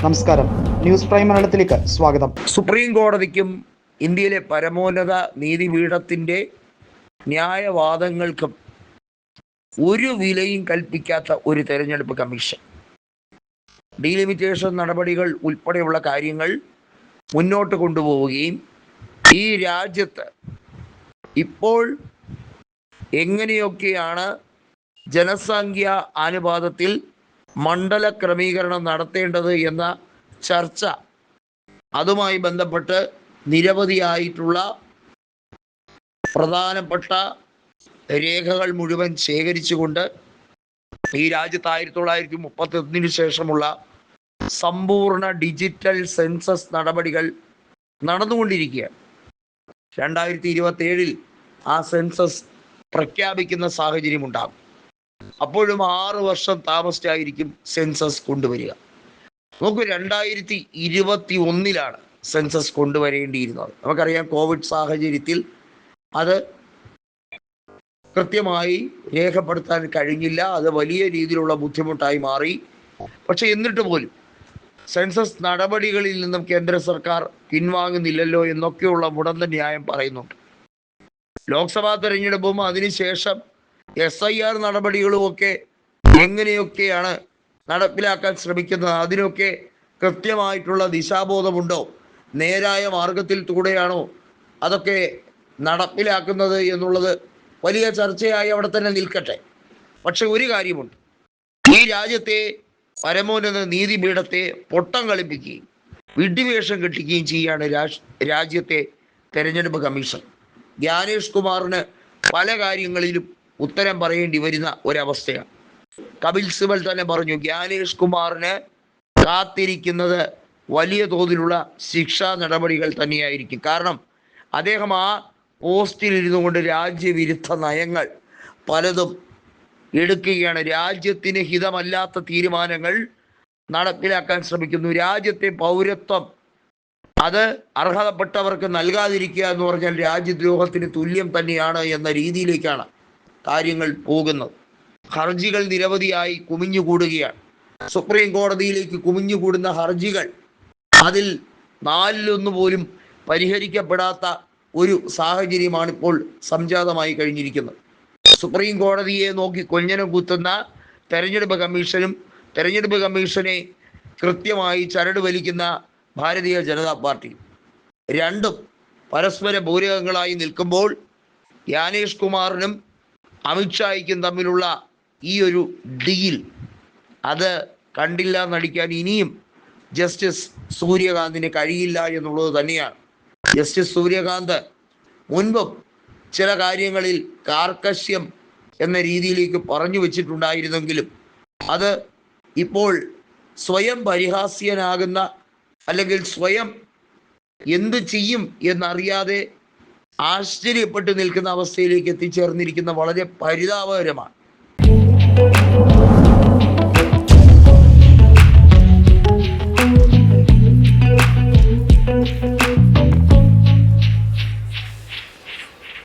നമസ്കാരം, news prime മലയാളത്തിലേക്ക് സ്വാഗതം. സുപ്രീം കോടതിക്കും ഇന്ത്യയിലെ പരമോന്നത നീതിപീഠത്തിൻ്റെ ന്യായവാദങ്ങൾക്കും ഒരു വിലയും കൽപ്പിക്കാത്ത ഒരു തെരഞ്ഞെടുപ്പ് കമ്മീഷൻ ഡീലിമിറ്റേഷൻ നടപടികൾ ഉൾപ്പെടെയുള്ള കാര്യങ്ങൾ മുന്നോട്ട് കൊണ്ടുപോവുകയും ഈ രാജ്യത്ത് ഇപ്പോൾ എങ്ങനെയൊക്കെയാണ് ജനസംഖ്യ അനുപാതത്തിൽ മണ്ഡല ക്രമീകരണം നടത്തേണ്ടത് എന്ന ചർച്ച, അതുമായി ബന്ധപ്പെട്ട് നിരവധിയായിട്ടുള്ള പ്രധാനപ്പെട്ട രേഖകൾ മുഴുവൻ ശേഖരിച്ചുകൊണ്ട് ഈ രാജ്യത്ത് 1931 ശേഷമുള്ള സമ്പൂർണ്ണ ഡിജിറ്റൽ സെൻസസ് നടപടികൾ നടന്നുകൊണ്ടിരിക്കുകയാണ്. 2027 ആ സെൻസസ് പ്രഖ്യാപിക്കുന്ന സാഹചര്യം ഉണ്ടാകും. അപ്പോഴും 6 വർഷം താമസിച്ചായിരിക്കും സെൻസസ് കൊണ്ടുവരിക. നമുക്ക് 2021 സെൻസസ് കൊണ്ടുവരേണ്ടിയിരുന്നത്. നമുക്കറിയാം, കോവിഡ് സാഹചര്യത്തിൽ അത് കൃത്യമായി രേഖപ്പെടുത്താൻ കഴിഞ്ഞില്ല. അത് വലിയ രീതിയിലുള്ള ബുദ്ധിമുട്ടായി മാറി. പക്ഷെ എന്നിട്ട് പോലും സെൻസസ് നടപടികളിൽ നിന്നും കേന്ദ്ര സർക്കാർ പിൻവാങ്ങുന്നില്ലല്ലോ എന്നൊക്കെയുള്ള മുടന്ത ന്യായം പറയുന്നുണ്ട്. ലോക്സഭാ തെരഞ്ഞെടുപ്പും അതിനുശേഷം SIR നടപടികളുമൊക്കെ എങ്ങനെയൊക്കെയാണ് നടപ്പിലാക്കാൻ ശ്രമിക്കുന്നത്, അതിനൊക്കെ കൃത്യമായിട്ടുള്ള ദിശാബോധമുണ്ടോ, നേരായ മാർഗത്തിൽ കൂടെയാണോ അതൊക്കെ നടപ്പിലാക്കുന്നത് എന്നുള്ളത് വലിയ ചർച്ചയായി അവിടെ തന്നെ നിൽക്കട്ടെ. പക്ഷെ ഒരു കാര്യമുണ്ട്, ഈ രാജ്യത്തെ പരമോന്നത നീതിപീഠത്തെ പൊട്ടം കളിപ്പിക്കുകയും വിഡ്ഢിവേഷം കെട്ടിക്കുകയും ചെയ്യുകയാണ് രാജ്യത്തെ തെരഞ്ഞെടുപ്പ് കമ്മീഷൻ. ജ്ഞാനേഷ് കുമാറിന് പല കാര്യങ്ങളിലും ഉത്തരം പറയേണ്ടി വരുന്ന ഒരവസ്ഥയാണ്. കപിൽ സിബൽ തന്നെ പറഞ്ഞു, ജ്ഞാനേഷ് കുമാറിന് കാത്തിരിക്കുന്നത് വലിയ തോതിലുള്ള ശിക്ഷാ നടപടികൾ തന്നെയായിരിക്കും. കാരണം അദ്ദേഹം ആ പോസ്റ്റിൽ ഇരുന്നു കൊണ്ട് രാജ്യവിരുദ്ധ നയങ്ങൾ പലതും എടുക്കുകയാണ്. രാജ്യത്തിന് ഹിതമല്ലാത്ത തീരുമാനങ്ങൾ നടപ്പിലാക്കാൻ ശ്രമിക്കുന്നു. രാജ്യത്തെ പൗരത്വം അത് അർഹതപ്പെട്ടവർക്ക് നൽകാതിരിക്കുക എന്ന് പറഞ്ഞാൽ രാജ്യദ്രോഹത്തിന് തുല്യം തന്നെയാണ് എന്ന രീതിയിലേക്കാണ് കാര്യങ്ങൾ പോകുന്നത്. ഹർജികൾ നിരവധിയായി കുമിഞ്ഞുകൂടുകയാണ്. സുപ്രീം കോടതിയിലേക്ക് കുമിഞ്ഞുകൂടുന്ന ഹർജികൾ, അതിൽ 4-1 പോലും പരിഹരിക്കപ്പെടാത്ത ഒരു സാഹചര്യമാണ് ഇപ്പോൾ സംജാതമായി കഴിഞ്ഞിരിക്കുന്നത്. സുപ്രീം കോടതിയെ നോക്കി കൊഞ്ഞനം കുത്തുന്ന തെരഞ്ഞെടുപ്പ് കമ്മീഷനും തെരഞ്ഞെടുപ്പ് കമ്മീഷനെ കൃത്യമായി ചരട് വലിക്കുന്ന ഭാരതീയ ജനതാ പാർട്ടി, രണ്ടും പരസ്പര പൂരകങ്ങളായി നിൽക്കുമ്പോൾ ജ്ഞാനേഷ് കുമാറിനും അമിത്ഷായ്ക്കും തമ്മിലുള്ള ഈ ഒരു ഡീൽ, അത് കണ്ടില്ല നടിക്കാൻ ഇനിയും ജസ്റ്റിസ് സൂര്യകാന്തിന് കഴിയില്ല എന്നുള്ളത് തന്നെയാണ്. ജസ്റ്റിസ് സൂര്യകാന്ത് മുൻപും ചില കാര്യങ്ങളിൽ കാർക്കശ്യം എന്ന രീതിയിലേക്ക് പറഞ്ഞു വെച്ചിട്ടുണ്ടായിരുന്നെങ്കിലും അത് ഇപ്പോൾ സ്വയം പരിഹാസ്യനാകുന്ന, അല്ലെങ്കിൽ സ്വയം എന്ത് ചെയ്യും എന്നറിയാതെ ആശ്ചര്യപ്പെട്ടു നിൽക്കുന്ന അവസ്ഥയിലേക്ക് എത്തിച്ചേർന്നിരിക്കുന്ന വളരെ പരിതാപകരമാണ്.